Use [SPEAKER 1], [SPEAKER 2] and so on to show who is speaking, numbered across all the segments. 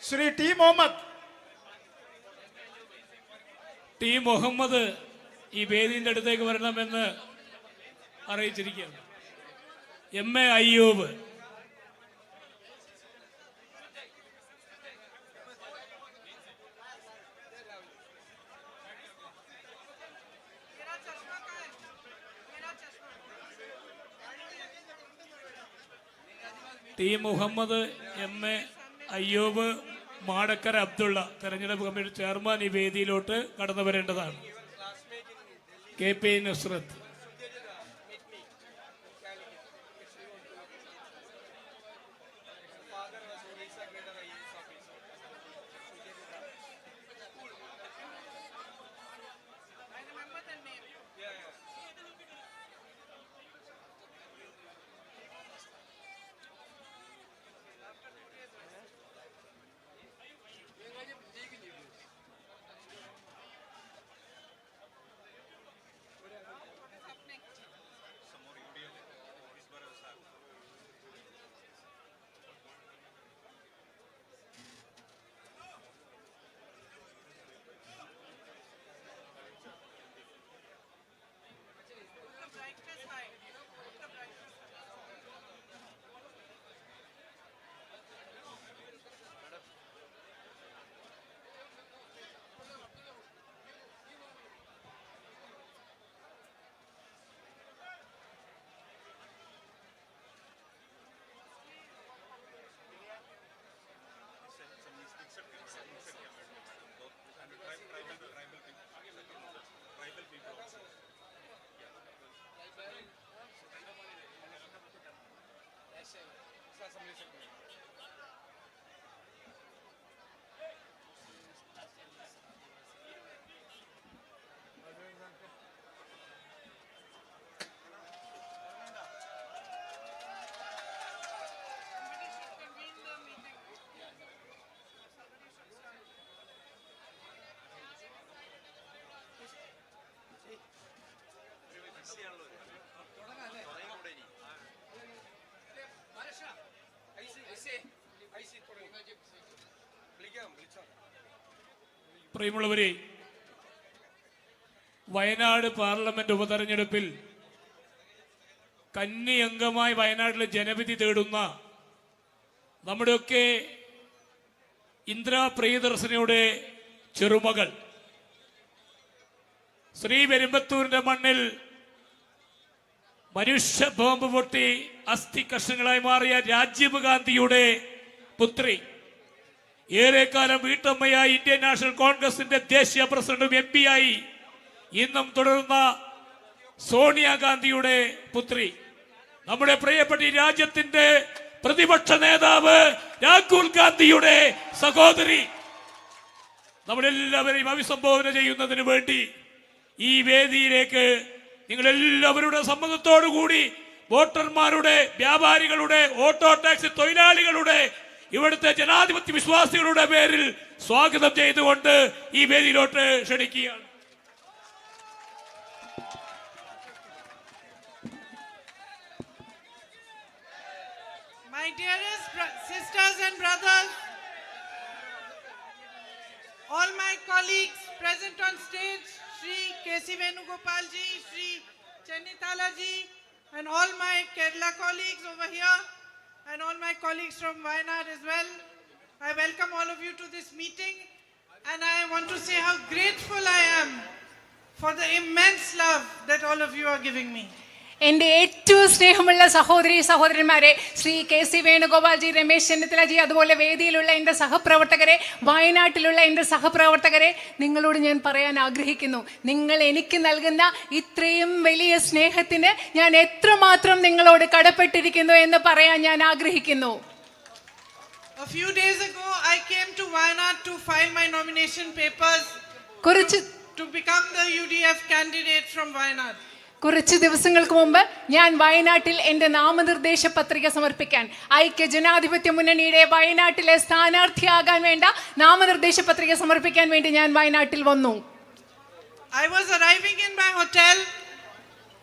[SPEAKER 1] Shri T Muhammad.
[SPEAKER 2] T Muhammad ഈ വേദിയുടെ അടുത്തേക്ക് വരണമെന്ന് അറിയിച്ചിരിക്കുകയാണ്. MA Ayyub. T Muhammad, MA Ayyub, Madakkara Abdulla തെരഞ്ഞെടുപ്പ് കമ്മിറ്റി ചെയർമാൻ ഈ വേദിയിലോട്ട് കടന്നു വരേണ്ടതാണ്. KP നുസ്രത്ത്. പ്രിയമുള്ളവരെ, വയനാട് പാർലമെന്റ് ഉപതെരഞ്ഞെടുപ്പിൽ കന്നി അംഗമായി വയനാട്ടിലെ ജനവിധി തേടുന്ന നമ്മുടെയൊക്കെ ഇന്ദിരാ പ്രിയദർശിനിയുടെ ചെറുമകൾ, ശ്രീ പെരുമ്പത്തൂരിന്റെ മണ്ണിൽ മനുഷ്യ ബോംബ് പൊട്ടി അസ്ഥി കഷ്ണങ്ങളായി മാറിയ രാജീവ് ഗാന്ധിയുടെ പുത്രി, ഏറെക്കാലം വീട്ടമ്മയായി ഇന്ത്യൻ നാഷണൽ കോൺഗ്രസിന്റെ ദേശീയ പ്രസിഡന്റും MP ആയി ഇന്നും തുടരുന്ന സോണിയാഗാന്ധിയുടെ പുത്രി, നമ്മുടെ പ്രിയപ്പെട്ട രാജ്യത്തിന്റെ പ്രതിപക്ഷ നേതാവ് രാഹുൽ ഗാന്ധിയുടെ സഹോദരി, നമ്മളെല്ലാവരെയും അഭിസംബോധന ചെയ്യുന്നതിന് വേണ്ടി ഈ വേദിയിലേക്ക് നിങ്ങളെല്ലാവരുടെ സമ്മതത്തോടുകൂടി വോട്ടർമാരുടെ, വ്യാപാരികളുടെ, ഓട്ടോ ടാക്സി തൊഴിലാളികളുടെ, ഇവിടുത്തെ ജനാധിപത്യ വിശ്വാസികളുടെ പേരിൽ സ്വാഗതം ചെയ്തുകൊണ്ട് ഈ വേദിയിലോട്ട് ക്ഷണിക്കുകയാണ്.
[SPEAKER 3] My dearest sisters and brothers, all my colleagues present on stage, Shri K.C. Venugopal ji, Shri Chennithala ji, and all my Kerala colleagues over here, and all my colleagues from Wayanad as well. I welcome all of you to this meeting, and I want to say how grateful I am for the immense love that all of you are giving me.
[SPEAKER 4] എൻ്റെ ഏറ്റവും സ്നേഹമുള്ള സഹോദരന്മാരെ, Shri KC Venugopalji, Ramesh ചെന്നിത്തലജി, അതുപോലെ വേദിയിലുള്ള എൻ്റെ സഹപ്രവർത്തകരെ, വയനാട്ടിലുള്ള എൻ്റെ സഹപ്രവർത്തകരെ, നിങ്ങളോട് ഞാൻ പറയാൻ ആഗ്രഹിക്കുന്നു, നിങ്ങൾ എനിക്ക് നൽകുന്ന ഇത്രയും വലിയ സ്നേഹത്തിന് ഞാൻ എത്രമാത്രം നിങ്ങളോട് കടപ്പെട്ടിരിക്കുന്നു എന്ന് പറയാൻ ഞാൻ ആഗ്രഹിക്കുന്നു.
[SPEAKER 3] A few days ago, I came to Wayanad to file my nomination papers to become the UDF candidate from Wayanad.
[SPEAKER 4] കുറച്ച് ദിവസങ്ങൾക്ക് മുമ്പ് ഞാൻ വയനാട്ടിൽ എൻ്റെ നാമനിർദ്ദേശ പത്രിക സമർപ്പിക്കാൻ, ഐക്യ ജനാധിപത്യ മുന്നണിയുടെ വയനാട്ടിലെ സ്ഥാനാർത്ഥിയാകാൻ വേണ്ട നാമനിർദ്ദേശ പത്രിക സമർപ്പിക്കാൻ വേണ്ടി ഞാൻ വയനാട്ടിൽ വന്നു.
[SPEAKER 3] I was arriving in my hotel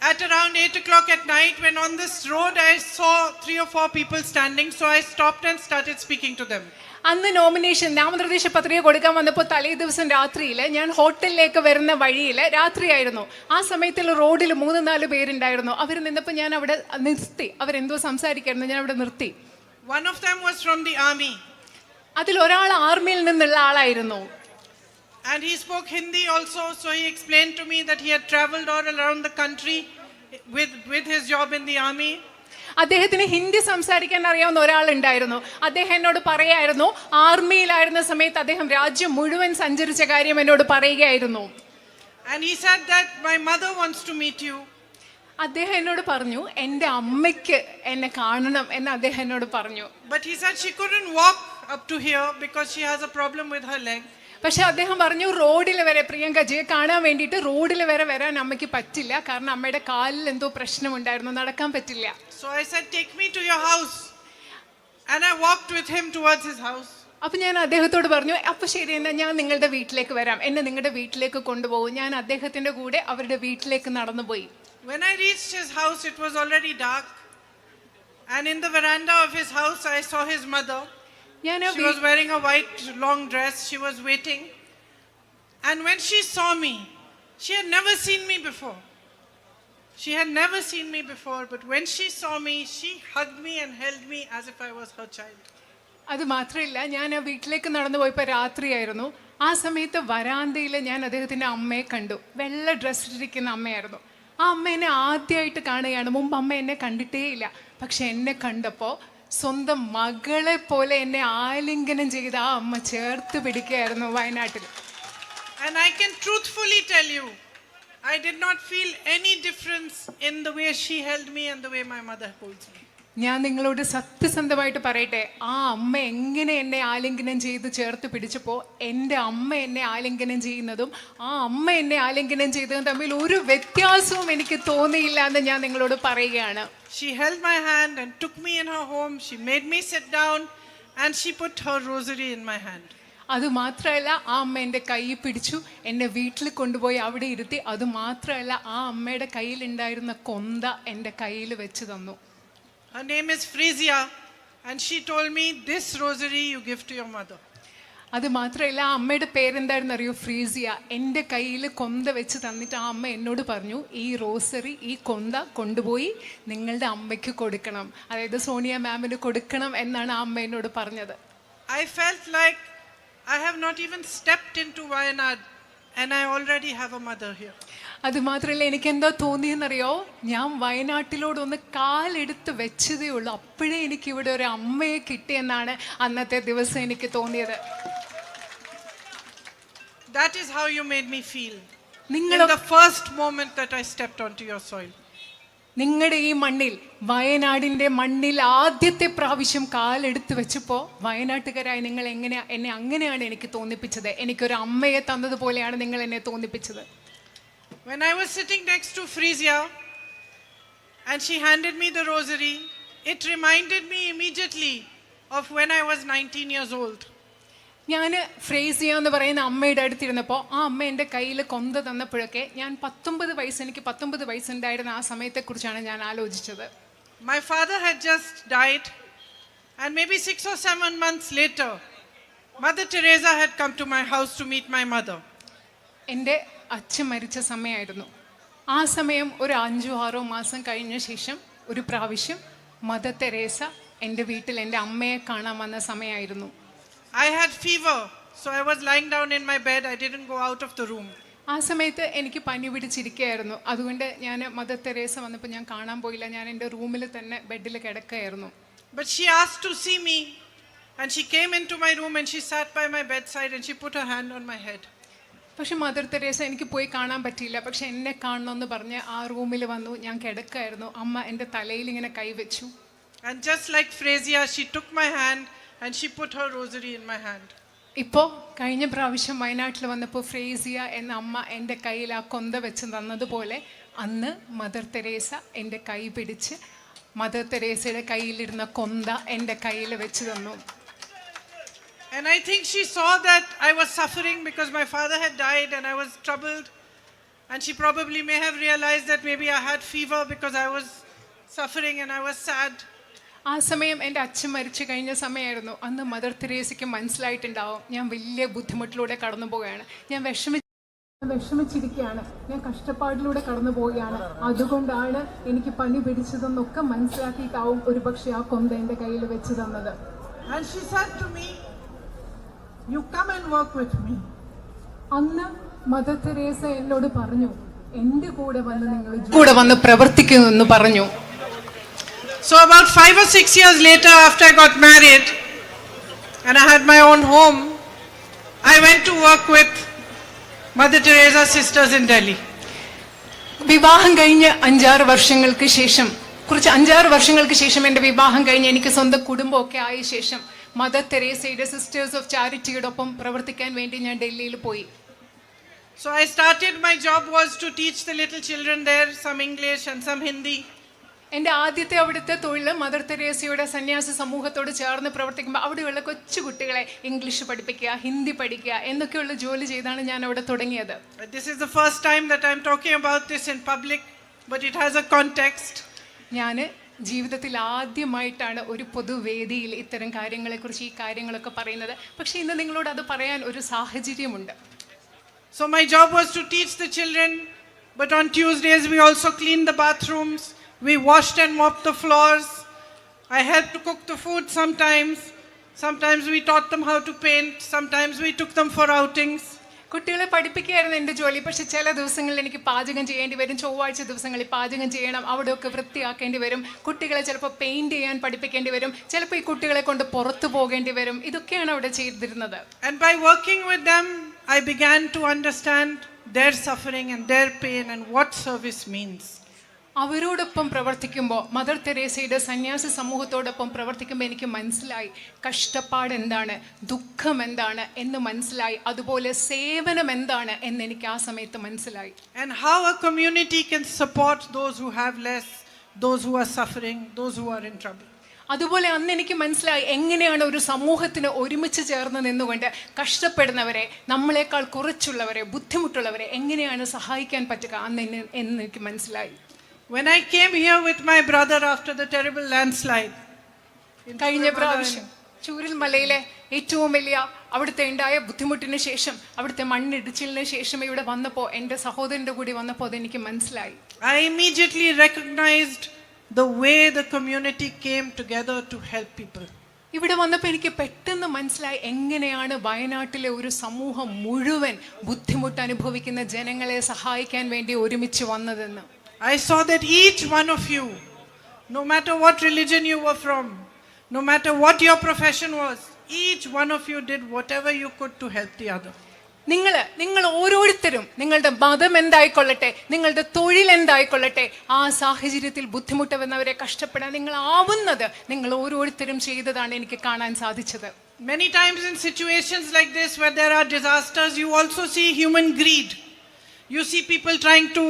[SPEAKER 3] at around 8 o'clock at night when on this road I saw 3 or 4 people standing, so I stopped and started speaking to them.
[SPEAKER 4] അന്ന് നോമിനേഷൻ നാമനിർദ്ദേശ പത്രിക കൊടുക്കാൻ വന്നപ്പോൾ തലേ ദിവസം രാത്രിയിൽ ഞാൻ ഹോട്ടലിലേക്ക് വരുന്ന വഴിയിൽ രാത്രിയായിരുന്നു. ആ സമയത്തിൽ റോഡിൽ 3-4 പേരുണ്ടായിരുന്നു. അവർ നിന്നപ്പോൾ ഞാൻ അവിടെ നിർത്തി. അവരെന്തോ സംസാരിക്കായിരുന്നു, ഞാൻ അവിടെ നിർത്തി.
[SPEAKER 3] One of them was from the army.
[SPEAKER 4] അതിൽ ഒരാൾ ആർമിയിൽ നിന്നുള്ള ആളായിരുന്നു.
[SPEAKER 3] And he spoke Hindi also, so he explained to me that he had traveled all around the country with his job in the army.
[SPEAKER 4] അദ്ദേഹത്തിന് ഹിന്ദി സംസാരിക്കാൻ അറിയാവുന്ന ഒരാളുണ്ടായിരുന്നു. അദ്ദേഹം എന്നോട് പറയായിരുന്നു, ആർമിയിലായിരുന്ന സമയത്ത് അദ്ദേഹം രാജ്യം മുഴുവൻ സഞ്ചരിച്ച കാര്യം എന്നോട് പറയുകയായിരുന്നു.
[SPEAKER 3] And he said that my mother wants to meet you.
[SPEAKER 4] അദ്ദേഹം എന്നോട് പറഞ്ഞു, എൻ്റെ അമ്മയ്ക്ക് എന്നെ കാണണം എന്ന് അദ്ദേഹം എന്നോട് പറഞ്ഞു.
[SPEAKER 3] But he said she couldn't walk up to here because she has a problem with her leg.
[SPEAKER 4] പക്ഷെ അദ്ദേഹം പറഞ്ഞു, റോഡിൽ വരെ പ്രിയങ്കജിയെ കാണാൻ വേണ്ടിയിട്ട് റോഡിൽ വരെ വരാൻ അമ്മയ്ക്ക് പറ്റില്ല, കാരണം അമ്മയുടെ കാലിൽ എന്തോ പ്രശ്നമുണ്ടായിരുന്നു, നടക്കാൻ പറ്റില്ല.
[SPEAKER 3] So I said, take me to your house. And I walked with him towards his house.
[SPEAKER 4] അപ്പൊ ഞാൻ അദ്ദേഹത്തോട് പറഞ്ഞു, അപ്പൊ ശരി, എന്നാ ഞാൻ നിങ്ങളുടെ വീട്ടിലേക്ക് വരാം, എന്നെ നിങ്ങളുടെ വീട്ടിലേക്ക് കൊണ്ടുപോകും. ഞാൻ അദ്ദേഹത്തിന്റെ കൂടെ അവരുടെ വീട്ടിലേക്ക് നടന്നുപോയി.
[SPEAKER 3] When I reached his house, it was already dark. And in the veranda of his house, I saw his mother. She was wearing a white long dress. She was waiting. And when she saw me, she had never seen me before. She had never seen me before, but when she saw me, she hugged me and held me as if I was her child.
[SPEAKER 4] അത് മാത്രമല്ല, ഞാൻ ആ വീട്ടിലേക്ക് നടന്നു പോയപ്പോൾ രാത്രിയായിരുന്നു. ആ സമയത്ത് വരാന്തയിൽ ഞാൻ അദ്ദേഹത്തിൻ്റെ അമ്മയെ കണ്ടു. വെള്ള ഡ്രസ്സിലിരിക്കുന്ന അമ്മയായിരുന്നു. ആ അമ്മ എന്നെ ആദ്യമായിട്ട് കാണുകയാണ്. മുമ്പ് അമ്മ എന്നെ കണ്ടിട്ടേ ഇല്ല. പക്ഷെ എന്നെ കണ്ടപ്പോൾ സ്വന്തം മകളെ പോലെ എന്നെ ആലിംഗനം ചെയ്ത് ആ അമ്മ ചേർത്ത് പിടിക്കുകയായിരുന്നു വയനാട്ടിൽ.
[SPEAKER 3] And I can truthfully tell you, I did not feel any difference in the way she held me and the way my mother holds me.
[SPEAKER 4] ഞാൻ നിങ്ങളോട് സത്യസന്ധമായിട്ട് പറയട്ടെ, ആ അമ്മ എങ്ങനെ എന്നെ ആലിംഗനം ചെയ്ത് ചേർത്ത് പിടിച്ചപ്പോൾ എൻ്റെ അമ്മ എന്നെ ആലിംഗനം ചെയ്യുന്നതും ആ അമ്മ എന്നെ ആലിംഗനം ചെയ്തതും തമ്മിൽ ഒരു വ്യത്യാസവും എനിക്ക് തോന്നിയില്ല എന്ന് ഞാൻ നിങ്ങളോട് പറയുകയാണ്.
[SPEAKER 3] She held my hand and took me in her home. She made me sit down and she put her rosary in my hand.
[SPEAKER 4] അതുമാത്രമല്ല, ആ അമ്മ എൻ്റെ കൈ പിടിച്ചു എന്നെ വീട്ടിൽ കൊണ്ടുപോയി അവിടെ ഇരുത്തി. അതുമാത്രമല്ല, ആ അമ്മയുടെ കയ്യിലുണ്ടായിരുന്ന കൊന്ത എൻ്റെ കയ്യിൽ വെച്ച് തന്നു.
[SPEAKER 3] Her name is Frisia and she told me, this rosary you give to your mother.
[SPEAKER 4] അത് മാത്രമല്ല, ആ അമ്മയുടെ പേരെന്തായിരുന്നു അറിയോ? ഫ്രീസിയ. എൻ്റെ കയ്യിൽ കൊന്ത വെച്ച് തന്നിട്ട് ആ അമ്മ എന്നോട് പറഞ്ഞു, ഈ റോസറി, ഈ കൊന്ത കൊണ്ടുപോയി നിങ്ങളുടെ അമ്മയ്ക്ക് കൊടുക്കണം, അതായത് സോണിയ മാമിന് കൊടുക്കണം എന്നാണ് ആ അമ്മ എന്നോട് പറഞ്ഞത്.
[SPEAKER 3] I felt like I have not even stepped into Wayanad and I already have a mother here.
[SPEAKER 4] അത് മാത്രമല്ല, എനിക്ക് എന്താ തോന്നിയെന്നറിയോ? ഞാൻ വയനാട്ടിലോടൊന്ന് കാലെടുത്ത് വെച്ചതേ ഉള്ളൂ, അപ്പോഴേ എനിക്ക് ഇവിടെ ഒരു അമ്മയെ കിട്ടിയെന്നാണ് അന്നത്തെ ദിവസം എനിക്ക് തോന്നിയത്.
[SPEAKER 3] That is how you made me feel. In
[SPEAKER 4] നിങ്ങൾ
[SPEAKER 3] the first moment that I stepped onto your soil.
[SPEAKER 4] നിങ്ങളുടെ ഈ മണ്ണിൽ, വയനാടിൻ്റെ മണ്ണിൽ ആദ്യത്തെ പ്രാവശ്യം കാലെടുത്ത് വെച്ചപ്പോൾ വയനാട്ടുകാരായി നിങ്ങൾ എന്നെ അങ്ങനെയാണ് എനിക്ക് തോന്നിപ്പിച്ചത്. എനിക്കൊരു അമ്മയെ തന്നതുപോലെയാണ് നിങ്ങൾ എന്നെ തോന്നിപ്പിച്ചത്.
[SPEAKER 3] When I was sitting next to Frisia and she handed me the rosary, it reminded me immediately of when I was 19 years old.
[SPEAKER 4] ഞാൻ ഫ്രേസിയ എന്ന് പറയുന്ന അമ്മയുടെ അടുത്തിരുന്നപ്പോൾ ആ അമ്മ എൻ്റെ കയ്യിൽ കൊന്ത തന്നപ്പോഴൊക്കെ ഞാൻ 19 വയസ്സ്, എനിക്ക് 19 വയസ്സുണ്ടായിരുന്ന ആ സമയത്തെക്കുറിച്ചാണ് ഞാൻ ആലോചിച്ചത്.
[SPEAKER 3] My father had just died and maybe 6 or 7 months later, Mother Teresa had come to my house to meet my mother.
[SPEAKER 4] എൻ്റെ അച്ഛൻ മരിച്ച സമയമായിരുന്നു. ആ സമയം ഒരു 5-6 മാസം കഴിഞ്ഞ ശേഷം ഒരു പ്രാവശ്യം മദർ തെരേസ എൻ്റെ വീട്ടിൽ എൻ്റെ അമ്മയെ കാണാൻ വന്ന സമയമായിരുന്നു.
[SPEAKER 3] I had fever, so I was lying down in my bed. I didn't go out of the room.
[SPEAKER 4] ആ സമയത്ത് എനിക്ക് പനി പിടിച്ചിരിക്കുകയായിരുന്നു. അതുകൊണ്ട് ഞാൻ മദർ തെരേസ വന്നപ്പോൾ ഞാൻ കാണാൻ പോയില്ല, ഞാൻ എൻ്റെ റൂമിൽ തന്നെ ബെഡിൽ കിടക്കുകയായിരുന്നു.
[SPEAKER 3] But she asked to see me and she came into my room and she sat by my bedside and she put her hand on my head.
[SPEAKER 4] പക്ഷെ മദർ തെരേസ എനിക്ക് പോയി കാണാൻ പറ്റിയില്ല. പക്ഷെ എന്നെ കാണണമെന്ന് പറഞ്ഞ് ആ റൂമിൽ വന്നു. ഞാൻ കിടക്കുകയായിരുന്നു. അമ്മ എൻ്റെ തലയിൽ ഇങ്ങനെ കൈവച്ചു.
[SPEAKER 3] And just like Frisia, she took my hand and she put her rosary in my hand.
[SPEAKER 4] ഇപ്പോൾ കഴിഞ്ഞ പ്രാവശ്യം വയനാട്ടിൽ വന്നപ്പോൾ ഫ്രേസിയ എന്ന അമ്മ എൻ്റെ കയ്യിൽ ആ കൊന്ത വെച്ച് തന്നതുപോലെ അന്ന് മദർ തെരേസ എൻ്റെ കൈ പിടിച്ച് മദർ തെരേസയുടെ കയ്യിലിരുന്ന കൊന്ത എൻ്റെ കയ്യിൽ വെച്ച് തന്നു.
[SPEAKER 3] And I think she saw that I was suffering because my father had died and I was troubled. And she probably may have realized that maybe I had fever because I was suffering and I was sad.
[SPEAKER 4] ആ സമയം എൻ്റെ അച്ഛൻ മരിച്ചു കഴിഞ്ഞ സമയമായിരുന്നു. അന്ന് mother തെരേസയ്ക്ക് മനസ്സിലായിട്ടുണ്ടാവും ഞാൻ വലിയ ബുദ്ധിമുട്ടിലൂടെ കടന്നു പോവുകയാണ്, ഞാൻ വിഷമിച്ചിരിക്കുകയാണ്, ഞാൻ കഷ്ടപ്പാടിലൂടെ കടന്നു പോവുകയാണ്, അതുകൊണ്ടാണ് എനിക്ക് പനി പിടിച്ചതെന്നൊക്കെ മനസ്സിലാക്കിയിട്ടാവും ഒരുപക്ഷെ ആ കൊന്ത എൻ്റെ കയ്യിൽ വെച്ച് തന്നത്.
[SPEAKER 3] And she said to me, "You come and work with me."
[SPEAKER 4] അന്ന് മദർ തെരേസ എന്നോട് പറഞ്ഞു, എൻ്റെ കൂടെ വന്ന് പ്രവർത്തിക്കുമെന്ന് പറഞ്ഞു.
[SPEAKER 3] So about 5 or 6 years later, after I got married and I had my own home, I went to work with Mother Teresa sisters in Delhi.
[SPEAKER 4] വിവാഹം കഴിഞ്ഞ് 5-6 വർഷങ്ങൾക്ക് ശേഷം എൻ്റെ വിവാഹം കഴിഞ്ഞ് എനിക്ക് സ്വന്തം കുടുംബമൊക്കെ ആയ ശേഷം മദർ തെരേസയുടെ സിസ്റ്റേഴ്സ് ഓഫ് ചാരിറ്റിയോടൊപ്പം പ്രവർത്തിക്കാൻ വേണ്ടി ഞാൻ ഡൽഹിയിൽ പോയി.
[SPEAKER 3] So I started, my job was to teach the little children there some English and some Hindi.
[SPEAKER 4] എൻ്റെ ആദ്യത്തെ അവിടുത്തെ തൊഴിൽ മദർ തെരേസയുടെ സന്യാസ സമൂഹത്തോട് ചേർന്ന് പ്രവർത്തിക്കുമ്പോൾ അവിടെയുള്ള കൊച്ചു കുട്ടികളെ ഇംഗ്ലീഷ് പഠിപ്പിക്കുക, ഹിന്ദി പഠിക്കുക എന്നൊക്കെയുള്ള ജോലി ചെയ്താണ് ഞാൻ അവിടെ തുടങ്ങിയത്.
[SPEAKER 3] This is the first time that I'm talking about this in public, but it has a context.
[SPEAKER 4] ഞാൻ ജീവിതത്തിൽ ആദ്യമായിട്ടാണ് ഒരു പൊതുവേദിയിൽ ഇത്തരം കാര്യങ്ങളെക്കുറിച്ച് ഈ കാര്യങ്ങളൊക്കെ പറയുന്നത്. പക്ഷേ ഇന്ന് നിങ്ങളോട് അത് പറയാൻ ഒരു സാഹചര്യമുണ്ട്.
[SPEAKER 3] So my job was to teach the children, but on Tuesdays we also cleaned the bathrooms, we washed and mopped the floors. I helped to cook the food sometimes. Sometimes we taught them how to paint, sometimes we took them for outings.
[SPEAKER 4] കുട്ടികളെ പഠിപ്പിക്കുകയായിരുന്നു എൻ്റെ ജോലി. പക്ഷെ ചില ദിവസങ്ങളിൽ എനിക്ക് പാചകം ചെയ്യേണ്ടി വരും. ചൊവ്വാഴ്ച ദിവസങ്ങളിൽ പാചകം ചെയ്യണം, അവിടെയൊക്കെ വൃത്തിയാക്കേണ്ടി വരും. കുട്ടികളെ ചിലപ്പോൾ പെയിന്റ് ചെയ്യാൻ പഠിപ്പിക്കേണ്ടി വരും, ചിലപ്പോൾ ഈ കുട്ടികളെ കൊണ്ട് പുറത്തു പോകേണ്ടി വരും. ഇതൊക്കെയാണ് അവിടെ ചെയ്തിരുന്നത്.
[SPEAKER 3] And by working with them, I began to understand their suffering and their pain and what service means.
[SPEAKER 4] അവരോടൊപ്പം പ്രവർത്തിക്കുമ്പോൾ, മദർ തെരേസയുടെ സന്യാസ സമൂഹത്തോടൊപ്പം പ്രവർത്തിക്കുമ്പോൾ എനിക്ക് മനസ്സിലായി കഷ്ടപ്പാട് എന്താണ്, ദുഃഖം എന്താണ് എന്ന് മനസ്സിലായി. അതുപോലെ സേവനം എന്താണ് എന്ന് എനിക്ക് ആ സമയത്ത് മനസ്സിലായി.
[SPEAKER 3] And how a community can support those who have less, those who are suffering, those who are in trouble.
[SPEAKER 4] അതുപോലെ അന്ന് എനിക്ക് മനസ്സിലായി എങ്ങനെയാണ് ഒരു സമൂഹത്തിന് ഒരുമിച്ച് ചേർന്ന് നിന്നുകൊണ്ട് കഷ്ടപ്പെടുന്നവരെ, നമ്മളെക്കാൾ കുറച്ചുള്ളവരെ, ബുദ്ധിമുട്ടുള്ളവരെ എങ്ങനെയാണ് സഹായിക്കാൻ പറ്റുക എന്ന് എനിക്ക് മനസ്സിലായി.
[SPEAKER 3] When I came here with my brother after the terrible landslide,
[SPEAKER 4] കഴിഞ്ഞ പ്രാവശ്യം ചൂരൽ മലയിലെ ഏറ്റവും വലിയ അവിടുത്തെ ഉണ്ടായ ബുദ്ധിമുട്ടിന് ശേഷം, അവിടുത്തെ മണ്ണിടിച്ചിലിന് ശേഷം ഇവിടെ വന്നപ്പോൾ, എൻ്റെ സഹോദരൻ്റെ കൂടി വന്നപ്പോൾ അതെനിക്ക് മനസ്സിലായി.
[SPEAKER 3] I immediately recognized the way the community came together to help people.
[SPEAKER 4] ഇവിടെ വന്നപ്പോൾ എനിക്ക് പെട്ടെന്ന് മനസ്സിലായി എങ്ങനെയാണ് വയനാട്ടിലെ ഒരു സമൂഹം മുഴുവൻ ബുദ്ധിമുട്ട് അനുഭവിക്കുന്ന ജനങ്ങളെ സഹായിക്കാൻ വേണ്ടി ഒരുമിച്ച് വന്നതെന്ന്.
[SPEAKER 3] I saw that each one of you, no matter what religion you were from, no matter what your profession was, each one of you did whatever you could to help the other.
[SPEAKER 4] നിങ്ങൾ ഓരോരുത്തരും നിങ്ങളുടെ മതം എന്തായിക്കൊള്ളട്ടെ, നിങ്ങളുടെ തൊഴിൽ എന്തായിക്കൊള്ളട്ടെ, ആ സാഹചര്യത്തിൽ ബുദ്ധിമുട്ടുന്നവരെ കഷ്ടപ്പെടാൻ നിങ്ങൾ ആവുന്നത് നിങ്ങൾ ഓരോരുത്തരും ചെയ്തതാണ് എനിക്ക് കാണാൻ സാധിച്ചത്.
[SPEAKER 3] Many times in situations like this where there are disasters, you also see human greed. You see people trying to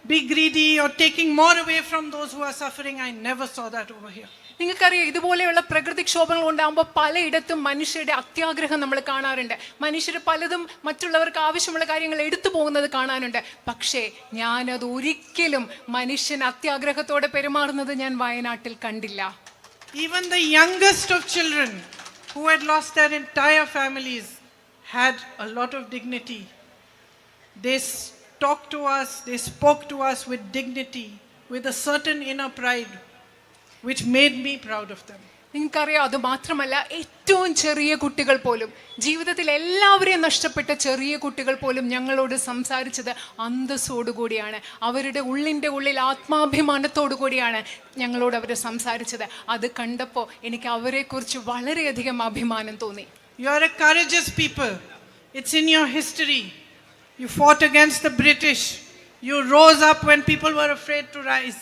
[SPEAKER 3] be greedy or taking more away from those who are suffering. I never saw that over here.
[SPEAKER 4] നിങ്ങൾക്കറിയാം, ഇതുപോലെയുള്ള പ്രകൃതിക്ഷോഭങ്ങൾ ഉണ്ടാകുമ്പോൾ പലയിടത്തും മനുഷ്യരുടെ അത്യാഗ്രഹം നമ്മൾ കാണാറുണ്ട്. മനുഷ്യർ പലതും മറ്റുള്ളവർക്ക് ആവശ്യമുള്ള കാര്യങ്ങൾ എടുത്തു പോകുന്നത് കാണാനുണ്ട്. പക്ഷേ ഞാനത് ഒരിക്കലും മനുഷ്യൻ അത്യാഗ്രഹത്തോടെ പെരുമാറുന്നത് ഞാൻ വയനാട്ടിൽ കണ്ടില്ല.
[SPEAKER 3] Even the youngest of children who had lost their entire families had a lot of dignity. They talked to us, they spoke to us with dignity, with a certain inner pride, which made me proud of them.
[SPEAKER 4] നിങ്ങൾക്കറിയാം, അത് മാത്രമല്ല, ഏറ്റവും ചെറിയ കുട്ടികൾ പോലും, ജീവിതത്തിൽ എല്ലാവരെയും നഷ്ടപ്പെട്ട ചെറിയ കുട്ടികൾ പോലും ഞങ്ങളോട് സംസാരിച്ചത് അന്തസ്സോടുകൂടിയാണ്. അവരുടെ ഉള്ളിൽ ആത്മാഭിമാനത്തോടു കൂടിയാണ് ഞങ്ങളോട് അവർ സംസാരിച്ചത്. അത് കണ്ടപ്പോൾ എനിക്ക് അവരെക്കുറിച്ച് വളരെയധികം അഭിമാനം തോന്നി.
[SPEAKER 3] You are a courageous people. It's in your history. You fought against the British. You rose up when people were afraid to rise.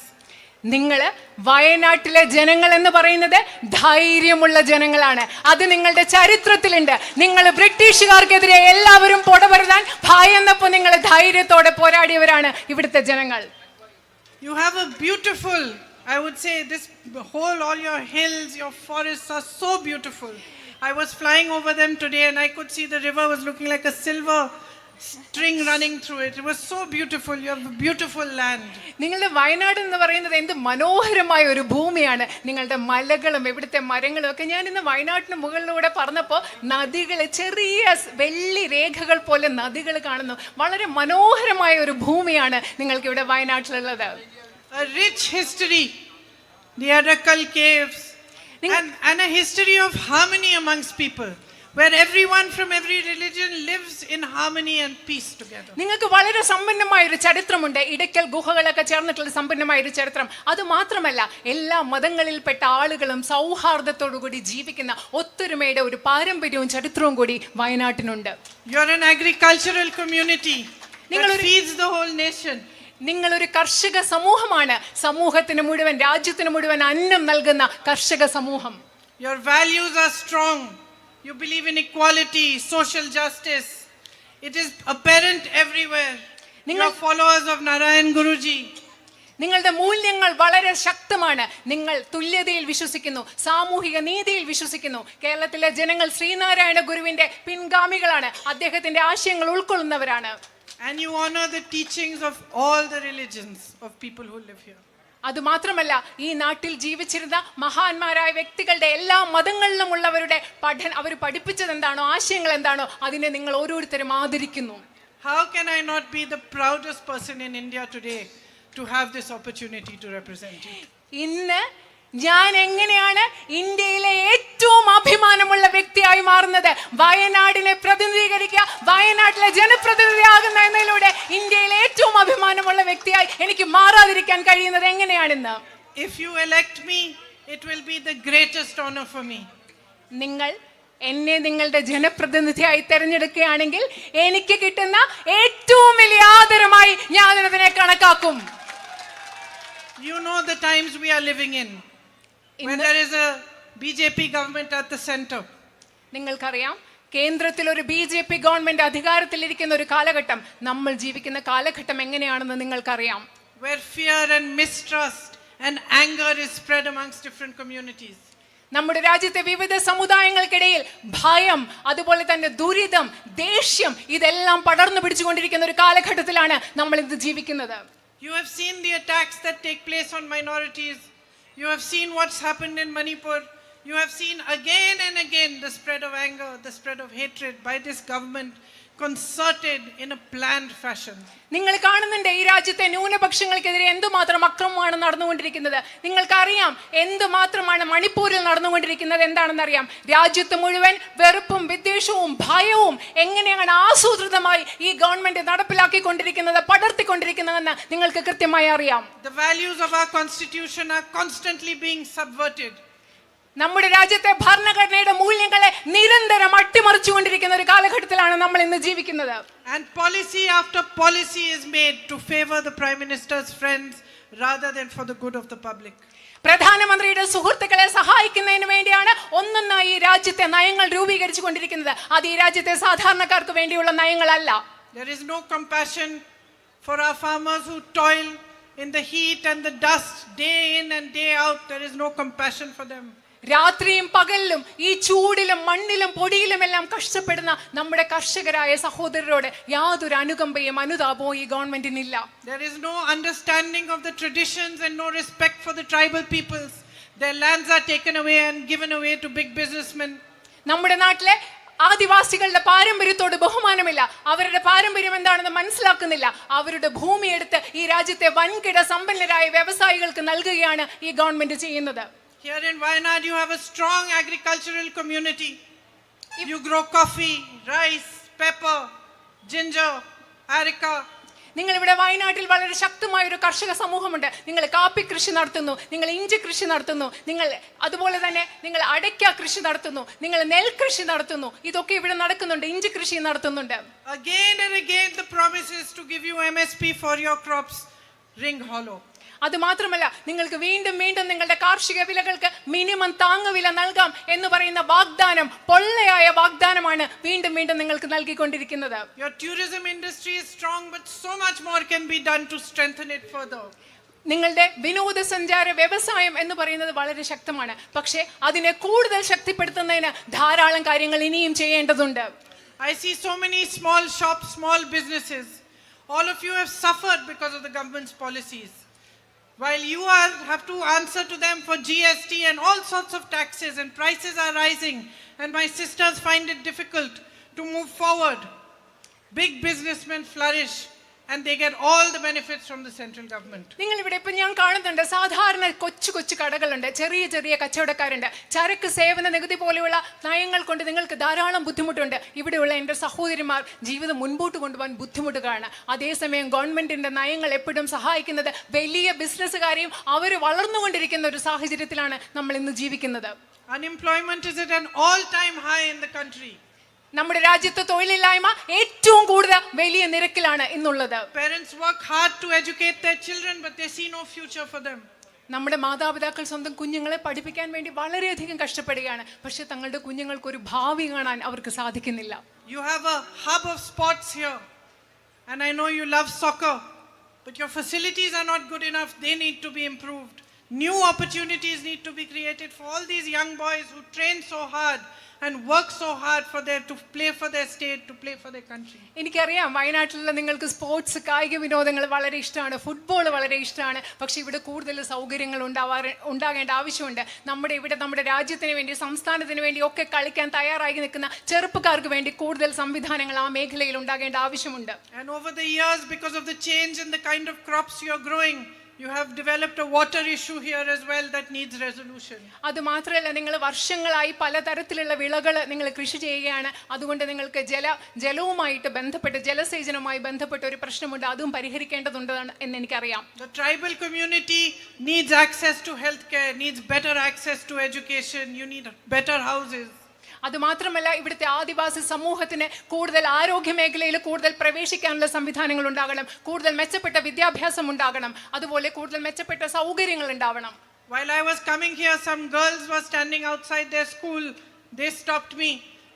[SPEAKER 4] നിങ്ങൾ വയനാട്ടിലെ ജനങ്ങൾ എന്ന് പറയുന്നത് ധൈര്യമുള്ള ജനങ്ങളാണ്. അത് നിങ്ങളുടെ ചരിത്രത്തിലുണ്ട്. നിങ്ങൾ ബ്രിട്ടീഷുകാർക്കെതിരെ എല്ലാവരും പൊടപെടുത്താൻ ഭയന്നപ്പോൾ നിങ്ങൾ ധൈര്യത്തോടെ പോരാടിയവരാണ് ഇവിടുത്തെ ജനങ്ങൾ.
[SPEAKER 3] You have a beautiful, I would say, this whole, all your hills, your forests are so beautiful. I was flying over them today and I could see the river was looking like a silver string running through it. It was so beautiful. You have a beautiful land.
[SPEAKER 4] നിങ്ങളുടെ വയനാട് എന്ന് പറയുന്നത് എന്ത് മനോഹരമായ ഒരു ഭൂമിയാണ്. നിങ്ങളുടെ മലകളും ഇവിടുത്തെ മരങ്ങളും ഒക്കെ. ഞാൻ ഇന്ന് വയനാട്ടിന് മുകളിലൂടെ പറഞ്ഞപ്പോൾ നദികൾ, ചെറിയ വെള്ളി രേഖകൾ പോലെ നദികൾ കാണുന്നു. വളരെ മനോഹരമായ ഒരു ഭൂമിയാണ് നിങ്ങൾക്ക് ഇവിടെ വയനാട്ടിലുള്ളത്.
[SPEAKER 3] A rich history, the Arakal caves, and a history of harmony amongst people, where everyone from every religion lives in harmony and peace together.
[SPEAKER 4] നിങ്ങൾക്ക് വളരെ സമ്പന്നമായ ഒരു ചരിത്രമുണ്ട്. ഇടയ്ക്കൽ ഗുഹകളൊക്കെ ചേർന്നിട്ടുള്ള സമ്പന്നമായ ഒരു ചരിത്രം. അത് മാത്രമല്ല, എല്ലാ മതങ്ങളിൽപ്പെട്ട ആളുകളും സൗഹാർദ്ദത്തോടു കൂടി ജീവിക്കുന്ന ഒത്തൊരുമയുടെ ഒരു പാരമ്പര്യവും ചരിത്രവും കൂടി വയനാട്ടിനുണ്ട്.
[SPEAKER 3] You are an agricultural community that feeds the whole nation.
[SPEAKER 4] നിങ്ങളൊരു കർഷക സമൂഹമാണ്. സമൂഹത്തിന് മുഴുവൻ, രാജ്യത്തിന് മുഴുവൻ അന്നം നൽകുന്ന കർഷക സമൂഹം.
[SPEAKER 3] Your values are strong. You believe in equality, social justice. It is apparent everywhere. You are followers of Narayan Guruji.
[SPEAKER 4] നിങ്ങളുടെ മൂല്യങ്ങൾ വളരെ ശക്തമാണ്. നിങ്ങൾ തുല്യതയിൽ വിശ്വസിക്കുന്നു, സാമൂഹിക നീതിയിൽ വിശ്വസിക്കുന്നു. കേരളത്തിലെ ജനങ്ങൾ ശ്രീനാരായണ ഗുരുവിന്റെ പിൻഗാമികളാണ്. അദ്ദേഹത്തിന്റെ ആശയങ്ങൾ ഉൾക്കൊള്ളുന്നവരാണ്.
[SPEAKER 3] And you honor the teachings of all the religions of people who live here.
[SPEAKER 4] അതുമാത്രമല്ല, ഈ നാട്ടിൽ ജീവിച്ചിരുന്ന മഹാന്മാരായ വ്യക്തികളുടെ എല്ലാ മതങ്ങളിലും ഉള്ളവരുടെ അവർ പഠിപ്പിച്ചത് എന്താണോ, ആശയങ്ങൾ എന്താണോ, അതിനെ നിങ്ങൾ ഓരോരുത്തരും ആദരിക്കുന്നു.
[SPEAKER 3] How can I not be the proudest person in India today to have this opportunity to represent you?
[SPEAKER 4] ഇന്ന് ഞാൻ എങ്ങനെയാണ് ഇന്ത്യയിലെ ഏറ്റവും അഭിമാനമുള്ള വ്യക്തിയായി മാറുന്നത്? വയനാടിനെ പ്രതിനിധീകരിക്കുക, വയനാട്ടിലെ ജനപ്രതിനിധിയാകുന്ന എന്നതിലൂടെ ഇന്ത്യയിലെ ഏറ്റവും അഭിമാനമുള്ള വ്യക്തിയായി എനിക്ക് മാറാതിരിക്കാൻ കഴിയുന്നത് എങ്ങനെയാണെന്ന്.
[SPEAKER 3] If you elect me, it will be the greatest honor for me.
[SPEAKER 4] നിങ്ങൾ എന്നെ നിങ്ങളുടെ ജനപ്രതിനിധിയായി തെരഞ്ഞെടുക്കുകയാണെങ്കിൽ എനിക്ക് കിട്ടുന്ന ഏറ്റവും വലിയ ആദരമായി ഞാൻ അതിനെ കണക്കാക്കും.
[SPEAKER 3] You know the times we are living in, when there is a BJP government at the center.
[SPEAKER 4] നിങ്ങൾക്കറിയാം, കേന്ദ്രത്തിൽ ഒരു BJP ഗവൺമെന്റ് അധികാരത്തിലിരിക്കുന്ന ഒരു കാലഘട്ടം, നമ്മൾ ജീവിക്കുന്ന കാലഘട്ടം എങ്ങനെയാണെന്ന് നിങ്ങൾക്കറിയാം.
[SPEAKER 3] Where fear and mistrust and anger is spread amongst different communities.
[SPEAKER 4] നമ്മുടെ രാജ്യത്തെ വിവിധ സമുദായങ്ങൾക്കിടയിൽ ഭയം, അതുപോലെ തന്നെ ദുരിതം, ദേഷ്യം, ഇതെല്ലാം പടർന്നു പിടിച്ചുകൊണ്ടിരിക്കുന്ന ഒരു കാലഘട്ടത്തിലാണ് നമ്മൾ ഇന്ന് ജീവിക്കുന്നത്.
[SPEAKER 3] You have seen the attacks that take place on minorities. You have seen what's happened in Manipur. You have seen again and again the spread of anger, the spread of hatred by this government, concerted in a planned fashion.
[SPEAKER 4] നിങ്ങൾ കാണുന്നുണ്ട് ഈ രാജ്യത്തെ ന്യൂനപക്ഷങ്ങൾക്കെതിരെ എന്തുമാത്രം അക്രമമാണ് നടന്നുകൊണ്ടിരിക്കുന്നത്. നിങ്ങൾക്കറിയാം എന്തുമാത്രമാണ് മണിപ്പൂരിൽ നടന്നുകൊണ്ടിരിക്കുന്നത്. എന്താണെന്നറിയാം. രാജ്യത്ത് മുഴുവൻ വെറുപ്പും വിദ്വേഷവും ഭയവും എങ്ങനെയാണ് ആസൂത്രിതമായി ഈ ഗവൺമെന്റ് നടപ്പിലാക്കിക്കൊണ്ടിരിക്കുന്നത്, പടർത്തിക്കൊണ്ടിരിക്കുന്നതെന്ന് നിങ്ങൾക്ക് കൃത്യമായി അറിയാം.
[SPEAKER 3] The values of our constitution are constantly being subverted.
[SPEAKER 4] നമ്മുടെ രാജ്യത്തെ ഭരണഘടനയുടെ മൂല്യങ്ങളെ നിരന്തരം അട്ടിമറിച്ചുകൊണ്ടിരിക്കുന്ന ഒരു കാലഘട്ടത്തിലാണ് നമ്മൾ ഇന്ന് ജീവിക്കുന്നത്.
[SPEAKER 3] And policy after policy is made to favor the Prime Minister's friends rather than for the good of the public.
[SPEAKER 4] പ്രധാനമന്ത്രിയുടെ സുഹൃത്തുക്കളെ സഹായിക്കുന്നതിന് വേണ്ടിയാണ് ഒന്നൊന്നായി ഈ രാജ്യത്തെ നയങ്ങൾ രൂപീകരിച്ചു കൊണ്ടിരിക്കുന്നത്. അത് ഈ രാജ്യത്തെ സാധാരണക്കാർക്ക് വേണ്ടിയുള്ള നയങ്ങളല്ല.
[SPEAKER 3] There is no compassion for our farmers who toil in the heat and the dust day in and day out. There is no compassion for them.
[SPEAKER 4] രാത്രിയും പകലിലും ഈ ചൂടിലും മണ്ണിലും പൊടിയിലും എല്ലാം കഷ്ടപ്പെടുന്ന നമ്മുടെ കർഷകരായ സഹോദരരോട് യാതൊരു അനുകമ്പയും അനുതാപവും ഈ ഗവൺമെന്റിനില്ല.
[SPEAKER 3] There is no understanding of the traditions and no respect for the tribal peoples. Their lands are taken away and given away to big businessmen.
[SPEAKER 4] നമ്മുടെ നാട്ടിലെ ആദിവാസികളുടെ പാരമ്പര്യത്തോട് ബഹുമാനമില്ല. അവരുടെ പാരമ്പര്യം എന്താണെന്ന് മനസ്സിലാക്കുന്നില്ല. അവരുടെ ഭൂമി എടുത്ത് ഈ രാജ്യത്തെ വൻകിട സമ്പന്നരായ വ്യവസായികൾക്ക് നൽകുകയാണ് ഈ ഗവൺമെന്റ് ചെയ്യുന്നത്.
[SPEAKER 3] Here in Wayanad, you have a strong agricultural community. You grow coffee, rice, pepper, ginger, areca.
[SPEAKER 4] നിങ്ങൾ ഇവിടെ വയനാട്ടിൽ വളരെ ശക്തമായ ഒരു കർഷക സമൂഹമുണ്ട്. നിങ്ങൾ കാപ്പി കൃഷി നടത്തുന്നു, നിങ്ങൾ ഇഞ്ചി കൃഷി നടത്തുന്നു, നിങ്ങൾ അതുപോലെ തന്നെ നിങ്ങൾ അടയ്ക്ക കൃഷി നടത്തുന്നു, നിങ്ങൾ നെൽകൃഷി നടത്തുന്നു. ഇതൊക്കെ ഇവിടെ നടക്കുന്നുണ്ട്. ഇഞ്ചി കൃഷി നടത്തുന്നുണ്ട്.
[SPEAKER 3] Again and again the promises to give you MSP for your crops ring hollow.
[SPEAKER 4] അത് മാത്രമല്ല, നിങ്ങൾക്ക് വീണ്ടും വീണ്ടും നിങ്ങളുടെ കാർഷിക വിലകൾക്ക് മിനിമം താങ്ങുവില നൽകാം എന്ന് പറയുന്ന വാഗ്ദാനം പൊള്ളയായ വാഗ്ദാനമാണ് വീണ്ടും വീണ്ടും നിങ്ങൾക്ക് നൽകിക്കൊണ്ടിരിക്കുന്നത്.
[SPEAKER 3] Your tourism industry is strong, but so much more can be done to strengthen it further.
[SPEAKER 4] നിങ്ങളുടെ വിനോദസഞ്ചാര വ്യവസായം എന്ന് പറയുന്നത് വളരെ ശക്തമാണ്. പക്ഷേ അതിനെ കൂടുതൽ ശക്തിപ്പെടുത്തുന്നതിന് ധാരാളം കാര്യങ്ങൾ ഇനിയും ചെയ്യേണ്ടതുണ്ട്.
[SPEAKER 3] I see so many small shops, small businesses. All of you have suffered because of the government's policies. While you have to answer to them for GST and all sorts of taxes, and prices are rising, and my sisters find it difficult to move forward. Big businessmen flourish and they get all the benefits from the central government.
[SPEAKER 4] നിങ്ങൾ ഇവിടെ ഇപ്പൊ ഞാൻ കാണുന്നുണ്ട്, സാധാരണ കൊച്ചു കൊച്ചു കടകളുണ്ട്, ചെറിയ ചെറിയ കച്ചവടക്കാരുണ്ട്. ചരക്ക് സേവന നികുതി പോലെയുള്ള നയങ്ങൾ കൊണ്ട് നിങ്ങൾക്ക് ധാരാളം ബുദ്ധിമുട്ടുണ്ട്. ഇവിടെയുള്ള എൻ്റെ സഹോദരിമാർ ജീവിതം മുൻപോട്ട് കൊണ്ടുപോകാൻ ബുദ്ധിമുട്ടുകയാണ്. അതേസമയം ഗവൺമെന്റിന്റെ നയങ്ങൾ എപ്പോഴും സഹായിക്കുന്നത് വലിയ ബിസിനസ്സുകാരെയും അവർ വളർന്നുകൊണ്ടിരിക്കുന്ന ഒരു സാഹചര്യത്തിലാണ് നമ്മൾ ഇന്ന് ജീവിക്കുന്നത്.
[SPEAKER 3] Unemployment is at an all-time high in the country.
[SPEAKER 4] നമ്മുടെ രാജ്യത്ത് തൊഴിലില്ലായ്മ ഏറ്റവും കൂടുതൽ വലിയ നിരക്കിലാണ് ഇന്നുള്ളത്.
[SPEAKER 3] Parents work hard to educate their children, but they see no future for them.
[SPEAKER 4] നമ്മുടെ മാതാപിതാക്കൾ സ്വന്തം കുഞ്ഞുങ്ങളെ പഠിപ്പിക്കാൻ വേണ്ടി വളരെയധികം കഷ്ടപ്പെടുകയാണ്. പക്ഷെ തങ്ങളുടെ കുഞ്ഞുങ്ങൾക്ക് ഒരു ഭാവി കാണാൻ അവർക്ക് സാധിക്കുന്നില്ല.
[SPEAKER 3] You have a hub of sports here, and I know you love soccer, but your facilities are not good enough. They need to be improved. New opportunities need to be created for all these young boys who train so hard and work so hard to play for their state, to play for their country.
[SPEAKER 4] എനിക്കറിയാം വയനാട്ടിലുള്ള നിങ്ങൾക്ക് sports, കായിക വിനോദങ്ങൾ വളരെ ഇഷ്ടമാണ്, football വളരെ ഇഷ്ടമാണ്. പക്ഷെ ഇവിടെ കൂടുതൽ സൗകര്യങ്ങൾ ഉണ്ടാകേണ്ട ആവശ്യമുണ്ട്. നമ്മുടെ രാജ്യത്തിന് വേണ്ടി, സംസ്ഥാനത്തിന് വേണ്ടി ഒക്കെ കളിക്കാൻ തയ്യാറായി നിൽക്കുന്ന ചെറുപ്പക്കാർക്ക് വേണ്ടി കൂടുതൽ സംവിധാനങ്ങൾ ആ മേഖലയിൽ ഉണ്ടാകേണ്ട ആവശ്യമുണ്ട്.
[SPEAKER 3] And over the years, because of the change in the kind of crops you are growing, you have developed a water issue here as well that needs resolution.
[SPEAKER 4] അത് മാത്രമല്ല, നിങ്ങൾ വർഷങ്ങളായി പലതരത്തിലുള്ള വിളകൾ നിങ്ങൾ കൃഷി ചെയ്യുകയാണ്. അതുകൊണ്ട് നിങ്ങൾക്ക് ജലവുമായിട്ട് ബന്ധപ്പെട്ട്, ജലസേചനവുമായി ബന്ധപ്പെട്ട ഒരു പ്രശ്നമുണ്ട്. അതും പരിഹരിക്കേണ്ടതുണ്ട് എന്ന് എനിക്കറിയാം.
[SPEAKER 3] The tribal community needs access to healthcare, needs better access to education. You need better houses.
[SPEAKER 4] അതുമാത്രമല്ല, ഇവിടുത്തെ ആദിവാസി സമൂഹത്തിന് കൂടുതൽ ആരോഗ്യ മേഖലയിൽ കൂടുതൽ പ്രവേശിക്കാനുള്ള സംവിധാനങ്ങൾ ഉണ്ടാകണം, കൂടുതൽ മെച്ചപ്പെട്ട വിദ്യാഭ്യാസം ഉണ്ടാകണം, അതുപോലെ കൂടുതൽ മെച്ചപ്പെട്ട സൗകര്യങ്ങൾ ഉണ്ടാവണം.
[SPEAKER 3] While I was coming here, some girls were standing outside their school. They stopped me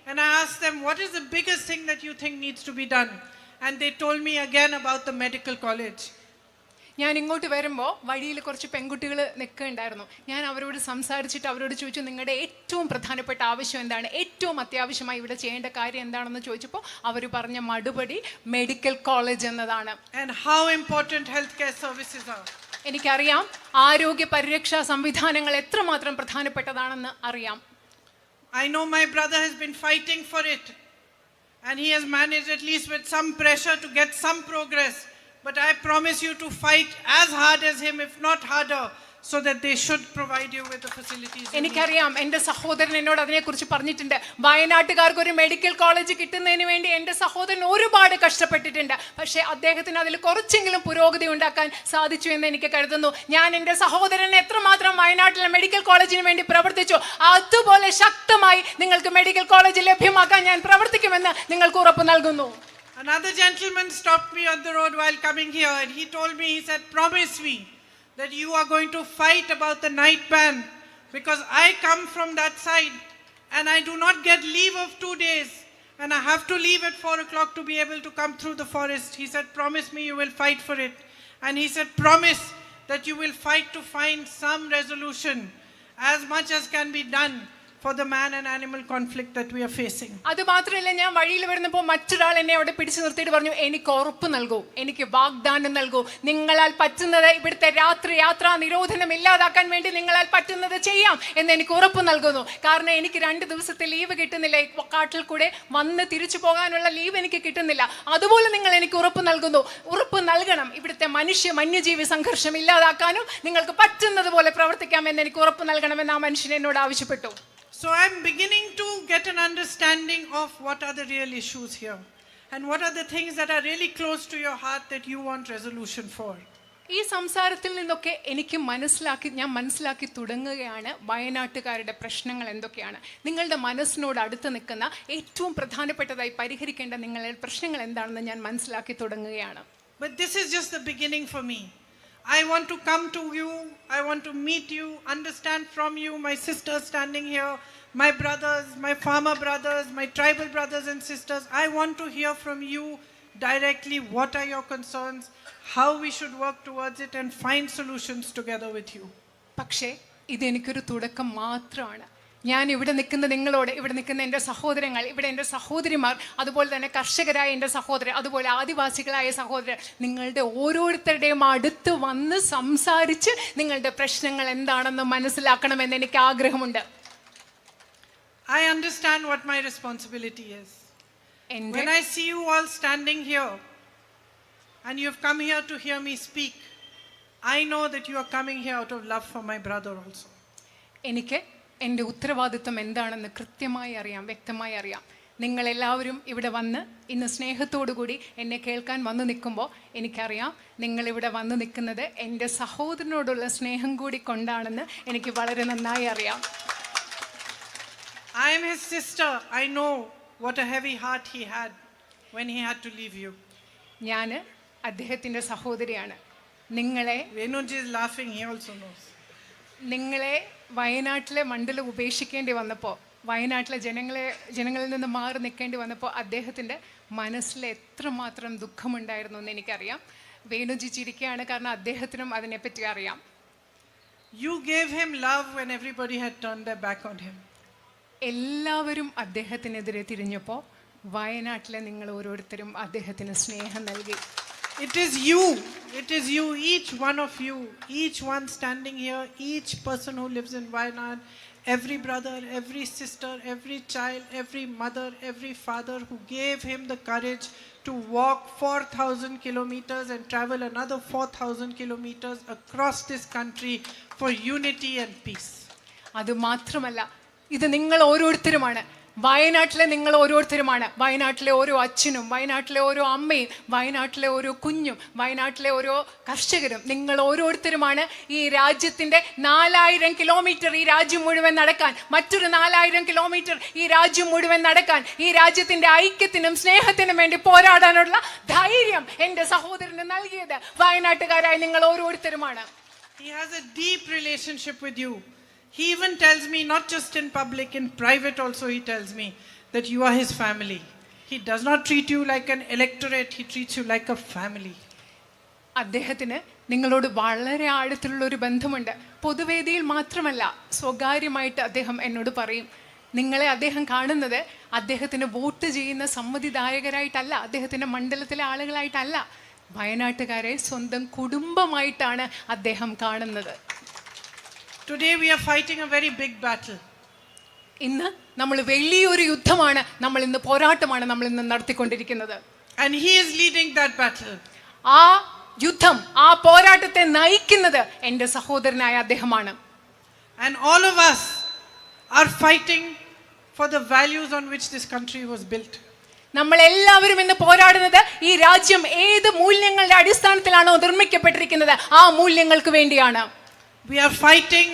[SPEAKER 3] and I asked them, what is the biggest thing that you think needs to be done? And they told me again about the medical college.
[SPEAKER 4] ഞാൻ ഇങ്ങോട്ട് വരുമ്പോൾ വഴിയിൽ കുറച്ച് പെൺകുട്ടികൾ നിൽക്കുന്നുണ്ടായിരുന്നു. ഞാൻ അവരോട് സംസാരിച്ചിട്ട് അവരോട് ചോദിച്ചു, നിങ്ങളുടെ ഏറ്റവും പ്രധാനപ്പെട്ട ആവശ്യം എന്താണ്, ഏറ്റവും അത്യാവശ്യമായി ഇവിടെ ചെയ്യേണ്ട കാര്യം എന്താണെന്ന് ചോദിച്ചപ്പോൾ അവർ പറഞ്ഞ മറുപടി മെഡിക്കൽ കോളേജ് എന്നതാണ്.
[SPEAKER 3] And how important healthcare services are.
[SPEAKER 4] എനിക്കറിയാം ആരോഗ്യ പരിരക്ഷാ സംവിധാനങ്ങൾ എത്രമാത്രം പ്രധാനപ്പെട്ടതാണെന്ന് അറിയാം.
[SPEAKER 3] I know my brother has been fighting for it and he has managed, at least with some pressure, to get some progress. But I promise you to fight as hard as him, if not harder, so that they should provide you with the facilities.
[SPEAKER 4] എനിക്കറിയാം, എൻ്റെ സഹോദരൻ എന്നോട് അതിനെക്കുറിച്ച് പറഞ്ഞിട്ടുണ്ട്. വയനാട്ടുകാർക്ക് ഒരു medical college കിട്ടുന്നതിന് വേണ്ടി എൻ്റെ സഹോദരൻ ഒരുപാട് കഷ്ടപ്പെട്ടിട്ടുണ്ട്. പക്ഷേ അദ്ദേഹത്തിന് അതിൽ കുറച്ചെങ്കിലും പുരോഗതി ഉണ്ടാക്കാൻ സാധിച്ചു എന്ന് എനിക്ക് കരുതുന്നു. ഞാൻ എൻ്റെ സഹോദരൻ എത്രമാത്രം വയനാട്ടിലെ മെഡിക്കൽ കോളേജിന് വേണ്ടി പ്രവർത്തിച്ചു, അതുപോലെ ശക്തമായി നിങ്ങൾക്ക് മെഡിക്കൽ കോളേജ് ലഭ്യമാക്കാൻ ഞാൻ പ്രവർത്തിക്കുമെന്ന് നിങ്ങൾക്ക് ഉറപ്പ് നൽകുന്നു.
[SPEAKER 3] Another gentleman stopped me on the road while coming here and he told me, he said, promise me that you are going to fight about the night ban, because I come from that side and I do not get leave of 2 days and I have to leave at 4 o'clock to be able to come through the forest. He said, promise me you will fight for it. And he said, promise that you will fight to find some resolution as much as can be done for the man and animal conflict that we are facing.
[SPEAKER 4] അത് മാത്രമല്ല, ഞാൻ വഴിയിൽ വരുന്നപ്പോൾ മറ്റൊരാൾ എന്നെ അവിടെ പിടിച്ചു നിർത്തിയിട്ട് പറഞ്ഞു, എനിക്ക് ഉറപ്പ് നൽകൂ, എനിക്ക് വാഗ്ദാനം നൽകൂ, നിങ്ങളാൽ പറ്റുന്നത് ഇവിടുത്തെ യാത്രാ നിരോധനം ഇല്ലാതാക്കാൻ വേണ്ടി നിങ്ങളാൽ പറ്റുന്നത് ചെയ്യാം എന്ന് എനിക്ക് ഉറപ്പ് നൽകുന്നു. കാരണം എനിക്ക് 2 ദിവസത്തെ ലീവ് കിട്ടുന്നില്ല, കാട്ടിൽ കൂടെ വന്ന് തിരിച്ചു പോകാനുള്ള ലീവ് എനിക്ക് കിട്ടുന്നില്ല. അതുപോലെ നിങ്ങൾ എനിക്ക് ഉറപ്പ് നൽകുന്നു, ഉറപ്പ് നൽകണം, ഇവിടുത്തെ വന്യജീവി സംഘർഷം ഇല്ലാതാക്കാനും നിങ്ങൾക്ക് പറ്റുന്നത് പോലെ പ്രവർത്തിക്കാം എന്ന് എനിക്ക് ഉറപ്പ് നൽകണമെന്ന് ആ മനുഷ്യൻ എന്നോട് ആവശ്യപ്പെട്ടു.
[SPEAKER 3] So I'm beginning to get an understanding of what are the real issues here and what are the things that are really close to your heart that you want resolution for.
[SPEAKER 4] ഈ സംസാരത്തിൽ നിന്നൊക്കെ ഞാൻ മനസ്സിലാക്കി തുടങ്ങുകയാണ് വയനാട്ടുകാരുടെ പ്രശ്നങ്ങൾ എന്തൊക്കെയാണ്. നിങ്ങളുടെ മനസ്സിനോട് അടുത്ത് നിൽക്കുന്ന ഏറ്റവും പ്രധാനപ്പെട്ടതായി പരിഹരിക്കേണ്ട നിങ്ങളുടെ പ്രശ്നങ്ങൾ എന്താണെന്ന് ഞാൻ മനസ്സിലാക്കി തുടങ്ങുകയാണ്.
[SPEAKER 3] But this is just the beginning for me. I want to come to you, I want to meet you, understand from you, my sisters standing here, my brothers, my farmer brothers, my tribal brothers and sisters. I want to hear from you directly what are your concerns, how we should work towards it and find solutions together with you.
[SPEAKER 4] പക്ഷേ ഇതെനിക്കൊരു തുടക്കം മാത്രമാണ്. ഞാൻ ഇവിടെ നിൽക്കുന്ന നിങ്ങളോട്, ഇവിടെ നിൽക്കുന്ന എൻ്റെ സഹോദരങ്ങൾ, ഇവിടെ എൻ്റെ സഹോദരിമാർ, അതുപോലെ തന്നെ കർഷകരായ എൻ്റെ സഹോദരൻ, അതുപോലെ ആദിവാസികളായ സഹോദരൻ, നിങ്ങളുടെ ഓരോരുത്തരുടെയും അടുത്ത് വന്ന് സംസാരിച്ച് നിങ്ങളുടെ പ്രശ്നങ്ങൾ എന്താണെന്ന് മനസ്സിലാക്കണമെന്ന് എനിക്ക് ആഗ്രഹമുണ്ട്.
[SPEAKER 3] I understand what my responsibility is. When I see you all standing here and you have come here to hear me speak, I know that you are coming here out of love for my brother also.
[SPEAKER 4] എനിക്ക് എൻ്റെ ഉത്തരവാദിത്വം എന്താണെന്ന് കൃത്യമായി അറിയാം, വ്യക്തമായി അറിയാം. നിങ്ങളെല്ലാവരും ഇവിടെ വന്ന് ഇന്ന് സ്നേഹത്തോടു കൂടി എന്നെ കേൾക്കാൻ വന്നു നിൽക്കുമ്പോൾ എനിക്കറിയാം നിങ്ങളിവിടെ വന്നു നിൽക്കുന്നത് എൻ്റെ സഹോദരനോടുള്ള സ്നേഹം കൂടി കൊണ്ടാണെന്ന് എനിക്ക് വളരെ നന്നായി അറിയാം.
[SPEAKER 3] I am his sister. I know what a heavy heart he had when he had to leave you.
[SPEAKER 4] ഞാൻ അദ്ദേഹത്തിൻ്റെ സഹോദരിയാണ്. നിങ്ങളെ
[SPEAKER 3] Venuji is laughing, he also knows.
[SPEAKER 4] നിങ്ങളെ വയനാട്ടിലെ മണ്ഡലം ഉപേക്ഷിക്കേണ്ടി വന്നപ്പോൾ, വയനാട്ടിലെ ജനങ്ങളിൽ നിന്ന് മാറി നിൽക്കേണ്ടി വന്നപ്പോൾ അദ്ദേഹത്തിൻ്റെ മനസ്സിൽ എത്രമാത്രം ദുഃഖമുണ്ടായിരുന്നു എന്ന് എനിക്കറിയാം. വേണുജി ചിരിക്കുകയാണ്, കാരണം അദ്ദേഹത്തിനും അതിനെപ്പറ്റി അറിയാം.
[SPEAKER 3] You gave him love when everybody had turned their back on him.
[SPEAKER 4] എല്ലാവരും അദ്ദേഹത്തിനെതിരെ തിരിഞ്ഞപ്പോൾ വയനാട്ടിലെ നിങ്ങൾ ഓരോരുത്തരും അദ്ദേഹത്തിന് സ്നേഹം നൽകി.
[SPEAKER 3] It is you, each one of you, each one standing here, each person who lives in Wayanad, every brother, every sister, every child, every mother, every father who gave him the courage to walk 4,000 kilometers and travel another 4,000 kilometers across this country for unity and peace.
[SPEAKER 4] അത് മാത്രമല്ല, ഇത് നിങ്ങൾ ഓരോരുത്തരുമാണ്. വയനാട്ടിലെ നിങ്ങൾ ഓരോരുത്തരുമാണ്. വയനാട്ടിലെ ഓരോ അച്ഛനും, വയനാട്ടിലെ ഓരോ അമ്മയും, വയനാട്ടിലെ ഓരോ കുഞ്ഞും, വയനാട്ടിലെ ഓരോ കർഷകരും, നിങ്ങൾ ഓരോരുത്തരുമാണ് ഈ രാജ്യത്തിൻ്റെ 4000 കിലോമീറ്റർ ഈ രാജ്യം മുഴുവൻ നടക്കാൻ, മറ്റൊരു 4000 കിലോമീറ്റർ ഈ രാജ്യം മുഴുവൻ നടക്കാൻ, ഈ രാജ്യത്തിൻ്റെ ഐക്യത്തിനും സ്നേഹത്തിനും വേണ്ടി പോരാടാനുള്ള ധൈര്യം എൻ്റെ സഹോദരന് നൽകിയത് വയനാട്ടുകാരായ നിങ്ങൾ ഓരോരുത്തരുമാണ്.
[SPEAKER 3] He has a deep relationship with you. He even tells me, not just in public, in private also he tells me that you are his family. He does not treat you like an electorate, he treats you like a family.
[SPEAKER 4] അദ്ദേഹത്തിന് നിങ്ങളോട് വളരെ ആഴത്തിലുള്ള ഒരു ബന്ധമുണ്ട്. പൊതുവേദിയിൽ മാത്രമല്ല, സ്വകാര്യമായിട്ട് അദ്ദേഹം എന്നോട് പറയും. നിങ്ങളെ അദ്ദേഹം കാണുന്നത് അദ്ദേഹത്തിന് വോട്ട് ചെയ്യുന്ന സമ്മതിദായകരായിട്ടല്ല, അദ്ദേഹത്തിൻ്റെ മണ്ഡലത്തിലെ ആളുകളായിട്ടല്ല, വയനാട്ടുകാരെ സ്വന്തം കുടുംബമായിട്ടാണ് അദ്ദേഹം കാണുന്നത്.
[SPEAKER 3] Today we are fighting a very big battle.
[SPEAKER 4] ഇന്ന് നമ്മൾ വലിയൊരു യുദ്ധമാണ്, നമ്മൾ ഇന്ന് പോരാട്ടമാണ് നമ്മൾ ഇന്ന് നടത്തിക്കൊണ്ടിരിക്കുന്നത്.
[SPEAKER 3] And he is leading that battle.
[SPEAKER 4] ആ യുദ്ധം, ആ പോരാട്ടത്തെ നയിക്കുന്നത് എൻ്റെ സഹോദരനായ അദ്ദേഹമാണ്.
[SPEAKER 3] And all of us are fighting for the values on which this country was built.
[SPEAKER 4] നമ്മൾ എല്ലാവരും ഇന്ന് പോരാടുന്നത് ഈ രാജ്യം ഏത് മൂല്യങ്ങളുടെ അടിസ്ഥാനത്തിലാണോ നിർമ്മിക്കപ്പെട്ടിരിക്കുന്നത് ആ മൂല്യങ്ങൾക്ക് വേണ്ടിയാണ്.
[SPEAKER 3] We are fighting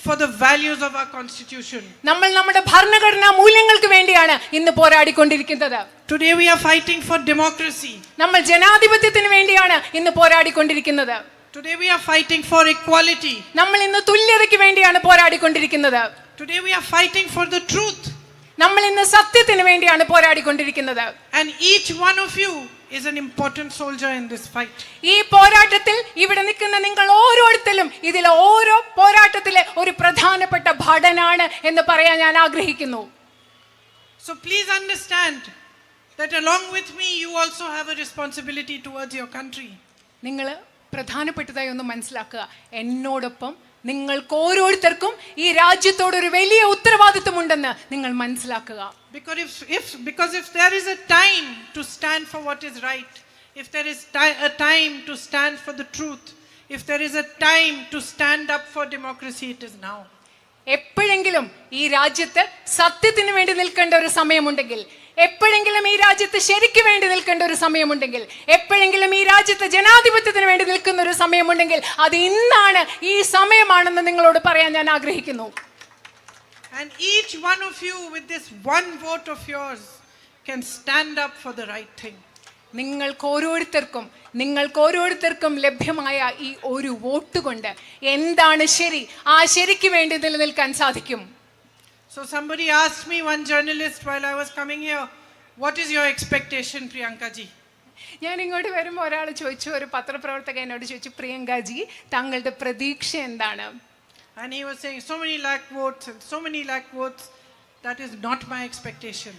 [SPEAKER 3] for the values of our constitution.
[SPEAKER 4] നമ്മൾ നമ്മുടെ ഭരണഘടനാ മൂല്യങ്ങൾക്ക് വേണ്ടിയാണ് ഇന്ന് പോരാടിക്കൊണ്ടിരിക്കുന്നത്.
[SPEAKER 3] Today we are fighting for democracy.
[SPEAKER 4] നമ്മൾ ജനാധിപത്യത്തിന് വേണ്ടിയാണ് ഇന്ന് പോരാടിക്കൊണ്ടിരിക്കുന്നത്.
[SPEAKER 3] Today we are fighting for equality.
[SPEAKER 4] നമ്മൾ ഇന്ന് തുല്യതയ്ക്ക് വേണ്ടിയാണ് പോരാടിക്കൊണ്ടിരിക്കുന്നത്.
[SPEAKER 3] Today we are fighting for the truth.
[SPEAKER 4] നമ്മൾ ഇന്ന് സത്യത്തിന് വേണ്ടിയാണ് പോരാടിക്കൊണ്ടിരിക്കുന്നത്.
[SPEAKER 3] And each one of you is an important soldier in this fight.
[SPEAKER 4] ഈ പോരാട്ടത്തിൽ ഇവിടെ നിൽക്കുന്ന നിങ്ങൾ ഓരോരുത്തരും ഇതിലെ ഓരോ പോരാട്ടത്തിലെ ഒരു പ്രധാനപ്പെട്ട ഭടനാണ് എന്ന് പറയാൻ ഞാൻ ആഗ്രഹിക്കുന്നു.
[SPEAKER 3] So please understand that along with me you also have a responsibility towards your country.
[SPEAKER 4] നിങ്ങൾ പ്രധാനപ്പെട്ടതായി ഒന്ന് മനസ്സിലാക്കുക, എന്നോടൊപ്പം നിങ്ങൾക്ക് ഓരോരുത്തർക്കും ഈ രാജ്യത്തോടൊരു വലിയ ഉത്തരവാദിത്വമുണ്ടെന്ന് നിങ്ങൾ മനസ്സിലാക്കുക.
[SPEAKER 3] Because if there is a time to stand for what is right, if there is a time to stand for the truth, if there is a time to stand up for democracy, it is now.
[SPEAKER 4] എപ്പോഴെങ്കിലും ഈ രാജ്യത്ത് സത്യത്തിന് വേണ്ടി നിൽക്കേണ്ട ഒരു സമയമുണ്ടെങ്കിൽ, എപ്പോഴെങ്കിലും ഈ രാജ്യത്ത് ശരിക്ക് വേണ്ടി നിൽക്കേണ്ട ഒരു സമയമുണ്ടെങ്കിൽ, എപ്പോഴെങ്കിലും ഈ രാജ്യത്ത് ജനാധിപത്യത്തിന് വേണ്ടി നിൽക്കുന്ന ഒരു സമയമുണ്ടെങ്കിൽ അത് ഇന്നാണ്, ഈ സമയമാണെന്ന് നിങ്ങളോട് പറയാൻ ഞാൻ ആഗ്രഹിക്കുന്നു.
[SPEAKER 3] And each one of you with this one vote of yours can stand up for the right thing.
[SPEAKER 4] നിങ്ങൾക്ക് ഓരോരുത്തർക്കും ലഭ്യമായ ഈ ഒരു വോട്ട് കൊണ്ട് എന്താണ് ശരി, ആ ശരിക്ക് വേണ്ടി നിലനിൽക്കാൻ സാധിക്കും.
[SPEAKER 3] So somebody asked me, one journalist, while I was coming here, what is your expectation, Priyanka ji?
[SPEAKER 4] ഞാൻ ഇങ്ങോട്ട് വരുമ്പോൾ ഒരാൾ ചോദിച്ചു, ഒരു പത്രപ്രവർത്തകൻ എന്നോട് ചോദിച്ചു, പ്രിയങ്ക ജി താങ്കളുടെ പ്രതീക്ഷ എന്താണ്?
[SPEAKER 3] And he was saying so many lakh votes and so many lakh votes. That is not my expectation.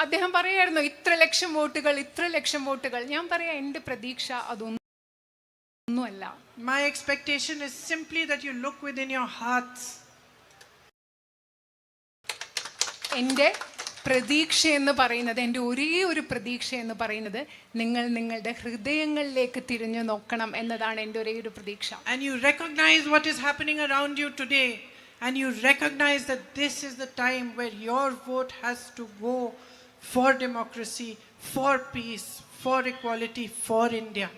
[SPEAKER 4] അദ്ദേഹം പറയായിരുന്നു ഇത്ര ലക്ഷം വോട്ടുകൾ. ഞാൻ പറയാം എൻ്റെ പ്രതീക്ഷ അതൊന്നുമല്ല.
[SPEAKER 3] My expectation is simply that you look within your hearts.
[SPEAKER 4] എൻ്റെ പ്രതീക്ഷ എന്ന് പറയുന്നത്, എൻ്റെ ഒരേ ഒരു പ്രതീക്ഷ എന്ന് പറയുന്നത്, നിങ്ങൾ നിങ്ങളുടെ ഹൃദയങ്ങളിലേക്ക് തിരിഞ്ഞു നോക്കണം എന്നതാണ് എൻ്റെ ഒരേ ഒരു പ്രതീക്ഷ.
[SPEAKER 3] And you recognize what is happening around you today, and you recognize that this is the time where your vote has to go for democracy, for peace, for equality, for India.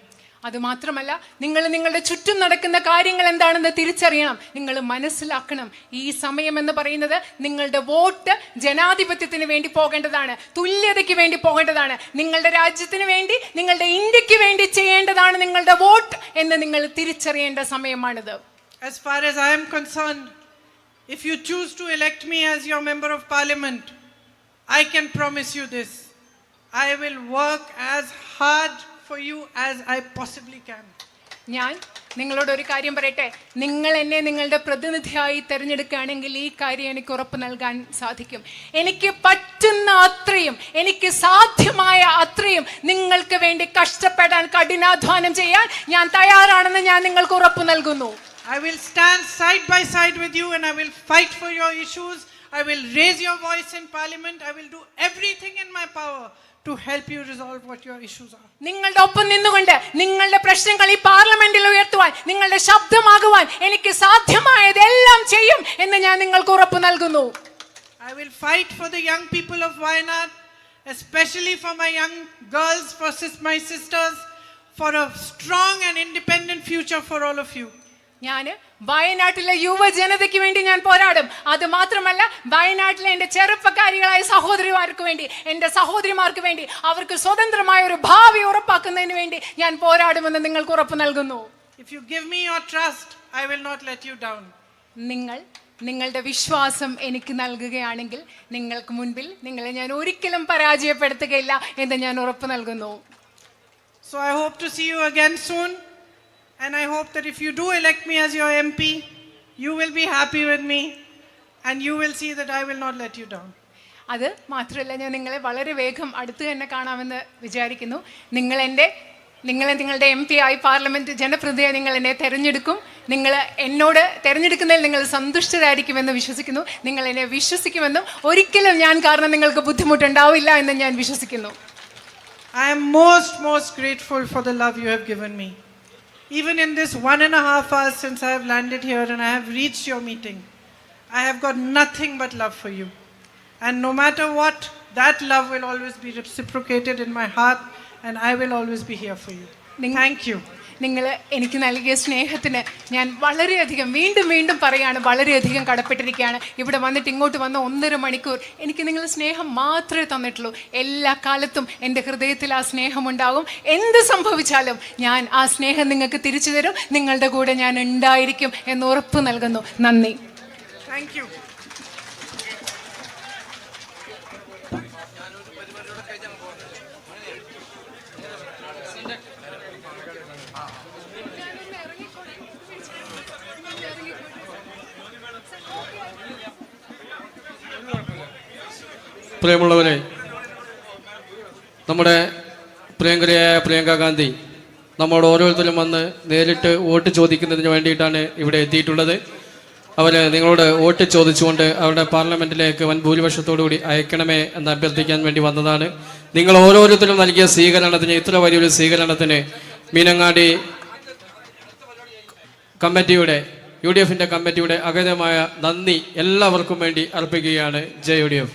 [SPEAKER 4] അതുമാത്രമല്ല, നിങ്ങൾ നിങ്ങളുടെ ചുറ്റും നടക്കുന്ന കാര്യങ്ങൾ എന്താണെന്ന് തിരിച്ചറിയണം. നിങ്ങൾ മനസ്സിലാക്കണം, ഈ സമയം എന്ന് പറയുന്നത് നിങ്ങളുടെ വോട്ട് ജനാധിപത്യത്തിന് വേണ്ടി പോകേണ്ടതാണ്, തുല്യതയ്ക്ക് വേണ്ടി പോകേണ്ടതാണ്, നിങ്ങളുടെ രാജ്യത്തിന് വേണ്ടി, നിങ്ങളുടെ ഇന്ത്യക്ക് വേണ്ടി ചെയ്യേണ്ടതാണ് നിങ്ങളുടെ വോട്ട് എന്ന് നിങ്ങൾ തിരിച്ചറിയേണ്ട സമയമാണിത്.
[SPEAKER 3] As far as I am concerned, if you choose to elect me as your member of parliament, I can promise you this: I will work as hard for you as I possibly can.
[SPEAKER 4] ഞാൻ നിങ്ങളോട് ഒരു കാര്യം പറയട്ടെ, നിങ്ങൾ എന്നെ നിങ്ങളുടെ പ്രതിനിധിയായി തിരഞ്ഞെടുക്കുകയാണെങ്കിൽ ഈ കാര്യം എനിക്ക് ഉറപ്പ് നൽകാൻ സാധിക്കും. എനിക്ക് പറ്റുന്ന അത്രയും, എനിക്ക് സാധ്യമായ അത്രയും നിങ്ങൾക്ക് വേണ്ടി കഷ്ടപ്പെടാൻ, കഠിനാധ്വാനം ചെയ്യാൻ ഞാൻ തയ്യാറാണെന്ന് ഞാൻ നിങ്ങൾക്ക് ഉറപ്പ് നൽകുന്നു.
[SPEAKER 3] I will stand side by side with you and I will fight for your issues. I will raise your voice in parliament. I will do everything in my power to help you resolve what your issues are.
[SPEAKER 4] നിങ്ങളുടെ ഒപ്പം നിന്നുകൊണ്ട് നിങ്ങളുടെ പ്രശ്നങ്ങൾ ഈ പാർലമെന്റിൽ ഉയർത്തുവാൻ, നിങ്ങളുടെ ശബ്ദമാകുവാൻ എനിക്ക് സാധ്യമായതെല്ലാം ചെയ്യും എന്ന് ഞാൻ നിങ്ങൾക്ക് ഉറപ്പ് നൽകുന്നു.
[SPEAKER 3] I will fight for the young people of Wayanad, especially for my young girls, for my sisters, for a strong and independent future for all of you.
[SPEAKER 4] ഞാൻ വയനാട്ടിലെ യുവജനതയ്ക്ക് വേണ്ടി ഞാൻ പോരാടും. അത് മാത്രമല്ല, വയനാട്ടിലെ എൻ്റെ ചെറുപ്പക്കാരികളായ സഹോദരിമാർക്ക് വേണ്ടി, എൻ്റെ സഹോദരിമാർക്ക് വേണ്ടി, അവർക്ക് സ്വതന്ത്രമായ ഒരു ഭാവി ഉറപ്പാക്കുന്നതിന് വേണ്ടി ഞാൻ പോരാടുമെന്ന് നിങ്ങൾക്ക് ഉറപ്പ് നൽകുന്നു.
[SPEAKER 3] If you give me your trust, I will not let you down.
[SPEAKER 4] നിങ്ങൾ നിങ്ങളുടെ വിശ്വാസം എനിക്ക് നൽകുകയാണെങ്കിൽ നിങ്ങൾക്ക് മുൻപിൽ നിങ്ങളെ ഞാൻ ഒരിക്കലും പരാജയപ്പെടുത്തുകയില്ല എന്ന് ഞാൻ ഉറപ്പ് നൽകുന്നു.
[SPEAKER 3] So I hope to see you again soon. And I hope that if you do elect me as your MP, you will be happy with me and you will see that I will not let you down.
[SPEAKER 4] അത് മാത്രമല്ല, ഞാൻ നിങ്ങളെ വളരെ വേഗം അടുത്ത് തന്നെ കാണാമെന്ന് വിചാരിക്കുന്നു. നിങ്ങളെ നിങ്ങളുടെ MP ആയി പാർലമെന്റ് ജനപ്രതിനിധിയായി നിങ്ങൾ എന്നെ തിരഞ്ഞെടുക്കും. നിങ്ങൾ എന്നോട് തിരഞ്ഞെടുക്കുന്നതിൽ നിങ്ങൾ സന്തുഷ്ടരായിരിക്കുമെന്ന് വിശ്വസിക്കുന്നു. നിങ്ങൾ എന്നെ വിശ്വസിക്കുമെന്നും ഒരിക്കലും ഞാൻ കാരണം നിങ്ങൾക്ക് ബുദ്ധിമുട്ടുണ്ടാവില്ല എന്ന് ഞാൻ വിശ്വസിക്കുന്നു.
[SPEAKER 3] I am most grateful for the love you have given me. Even in this 1.5 hours since I have landed here and I have reached your meeting, I have got nothing but love for you. And no matter what, that love will always be reciprocated in my heart and I will always be here for you. Thank you.
[SPEAKER 4] നിങ്ങൾ എനിക്ക് നൽകിയ സ്നേഹത്തിന് ഞാൻ വളരെയധികം, വീണ്ടും പറയാണ്, വളരെയധികം കടപ്പെട്ടിരിക്കുകയാണ്. ഇവിടെ വന്നിട്ട് ഇങ്ങോട്ട് വന്ന 1.5 മണിക്കൂർ എനിക്ക് നിങ്ങൾ സ്നേഹം മാത്രമേ തന്നിട്ടുള്ളൂ. എല്ലാ കാലത്തും എൻ്റെ ഹൃദയത്തിൽ ആ സ്നേഹമുണ്ടാകും. എന്ത് സംഭവിച്ചാലും ഞാൻ ആ സ്നേഹം നിങ്ങൾക്ക് തിരിച്ചു തരും. നിങ്ങളുടെ കൂടെ ഞാൻ ഉണ്ടായിരിക്കും എന്ന് ഉറപ്പ് നൽകുന്നു. നന്ദി.
[SPEAKER 3] Thank you.
[SPEAKER 1] പ്രിയമുള്ളവരെ, നമ്മുടെ പ്രിയങ്കരിയായ പ്രിയങ്ക ഗാന്ധി നമ്മോട് ഓരോരുത്തരും വന്ന് നേരിട്ട് വോട്ട് ചോദിക്കുന്നതിന് വേണ്ടിയിട്ടാണ് ഇവിടെ എത്തിയിട്ടുള്ളത്. അവർ നിങ്ങളോട് വോട്ട് ചോദിച്ചുകൊണ്ട് അവരുടെ പാർലമെൻറ്റിലേക്ക് വൻ ഭൂരിപക്ഷത്തോടുകൂടി അയക്കണമേ എന്ന് അഭ്യർത്ഥിക്കാൻ വേണ്ടി വന്നതാണ്. നിങ്ങൾ ഓരോരുത്തരും നൽകിയ സ്വീകരണത്തിന്, ഇത്ര വലിയൊരു സ്വീകരണത്തിന് മീനങ്ങാടി കമ്മിറ്റിയുടെ, UDF കമ്മിറ്റിയുടെ അഗാധമായ നന്ദി എല്ലാവർക്കും വേണ്ടി അർപ്പിക്കുകയാണ്. ജയ് UDF.